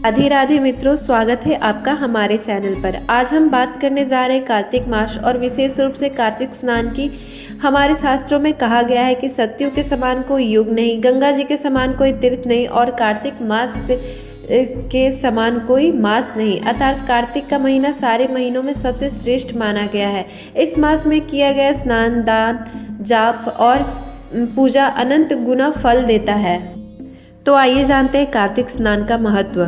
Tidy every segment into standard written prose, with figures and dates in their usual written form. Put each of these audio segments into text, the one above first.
राधे राधे मित्रों, स्वागत है आपका हमारे चैनल पर। आज हम बात करने जा रहे हैं कार्तिक मास और विशेष रूप से कार्तिक स्नान की। हमारे शास्त्रों में कहा गया है कि सत्युग के समान कोई युग नहीं, गंगा जी के समान कोई तीर्थ नहीं और कार्तिक मास के समान कोई मास नहीं। अर्थात कार्तिक का महीना सारे महीनों में सबसे श्रेष्ठ माना गया है। इस मास में किया गया स्नान, दान, जाप और पूजा अनंत गुना फल देता है। तो आइए जानते हैं कार्तिक स्नान का महत्व।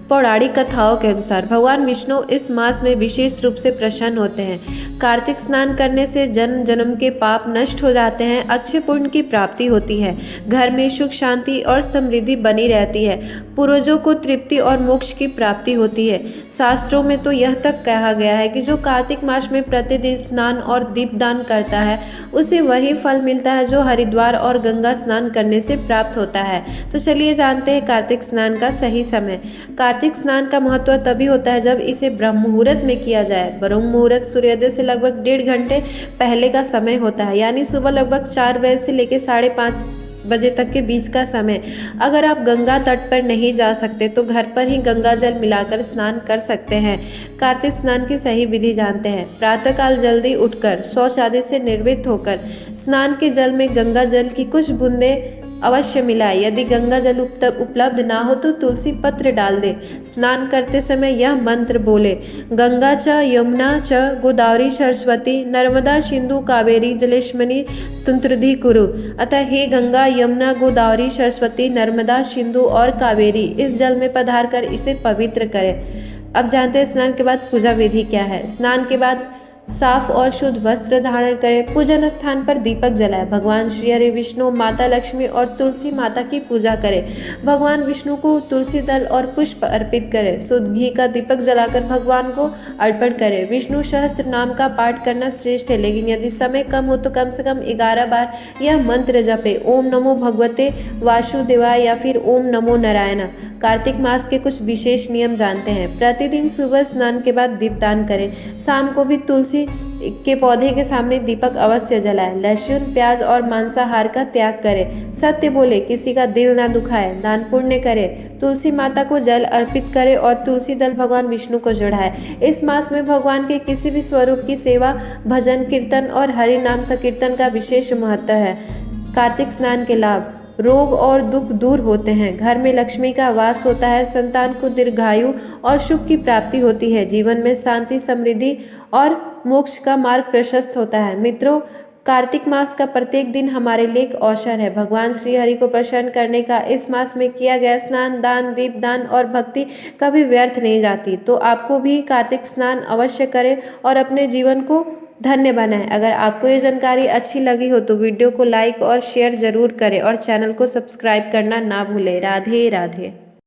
पौराणिक कथाओं के अनुसार भगवान विष्णु इस मास में विशेष रूप से प्रसन्न होते हैं। कार्तिक स्नान करने से जन्म जन्म के पाप नष्ट हो जाते हैं, अक्षय पुण्य की प्राप्ति होती है, घर में सुख शांति और समृद्धि बनी रहती है, पूर्वजों को तृप्ति और मोक्ष की प्राप्ति होती है। शास्त्रों में तो यह तक कहा गया है कि जो कार्तिक मास में प्रतिदिन स्नान और दीपदान करता है उसे वही फल मिलता है जो हरिद्वार और गंगा स्नान करने से प्राप्त होता है। तो चलिए जानते हैं कार्तिक स्नान का सही समय। कार्तिक स्नान का महत्व तभी होता है जब इसे ब्रह्म मुहूर्त में किया जाए। ब्रह्म मुहूर्त सूर्योदय से लगभग 1.5 घंटे पहले का समय होता है, यानी सुबह लगभग 4 बजे से लेकर 5:30 बजे तक के बीच का समय। अगर आप गंगा तट पर नहीं जा सकते तो घर पर ही गंगा जल मिलाकर स्नान कर सकते हैं। कार्तिक स्नान की सही विधि जानते हैं। प्रातःकाल जल्दी उठकर शौच आदि से निर्वृत्त होकर स्नान के जल में गंगा जल की कुछ बूंदें अवश्य मिलाए। यदि गंगा जल उपलब्ध ना हो तो तुलसी पत्र डाल दे। स्नान करते समय यह मंत्र बोले, गंगा च यमुना च गोदावरी सरस्वती नर्मदा सिंधु कावेरी जलेस्मिनी स्तुति कुरु। अतः हे गंगा यमुना गोदावरी सरस्वती नर्मदा सिंधु और कावेरी, इस जल में पधार कर इसे पवित्र करें। अब जानते हैं स्नान के बाद पूजा विधि क्या है। स्नान के बाद साफ और शुद्ध वस्त्र धारण करें। पूजन स्थान पर दीपक जलाएं। भगवान श्री हरि विष्णु, माता लक्ष्मी और तुलसी माता की पूजा करें। भगवान विष्णु को तुलसी दल और पुष्प अर्पित करें। शुद्ध घी का दीपक जलाकर भगवान को अर्पण करें। विष्णु सहस्त्र नाम का पाठ करना श्रेष्ठ है, लेकिन यदि समय कम हो तो कम से कम 11 बार यह मंत्र जपे, ओम नमो भगवते वासुदेवाय या फिर ओम नमो नारायण। कार्तिक मास के कुछ विशेष नियम जानते हैं। प्रतिदिन सुबह स्नान के बाद दीपदान करें। शाम को भी तुलसी के पौधे के सामने दीपक अवश्य जलाएं। लहसुन, प्याज और मांसाहार का त्याग करें। सत्य बोले, किसी का दिल ना दुखाए। दान पुण्य करें। तुलसी माता को जल अर्पित करें और तुलसी दल भगवान विष्णु को चढ़ाए। इस मास में भगवान के किसी भी स्वरूप की सेवा, भजन, कीर्तन और हरि नाम संकीर्तन का विशेष महत्व है। कार्तिक स्नान के लाभ, रोग और दुख दूर होते हैं, घर में लक्ष्मी का वास होता है, संतान को दीर्घायु और सुख की प्राप्ति होती है, जीवन में शांति, समृद्धि और मोक्ष का मार्ग प्रशस्त होता है। मित्रों, कार्तिक मास का प्रत्येक दिन हमारे लिए एक अवसर है भगवान श्री हरि को प्रसन्न करने का। इस मास में किया गया स्नान, दान, दीपदान और भक्ति कभी व्यर्थ नहीं जाती। तो आपको भी कार्तिक स्नान अवश्य करें और अपने जीवन को धन्य बनाएं। अगर आपको ये जानकारी अच्छी लगी हो तो वीडियो को लाइक और शेयर जरूर करें और चैनल को सब्सक्राइब करना ना भूलें। राधे राधे।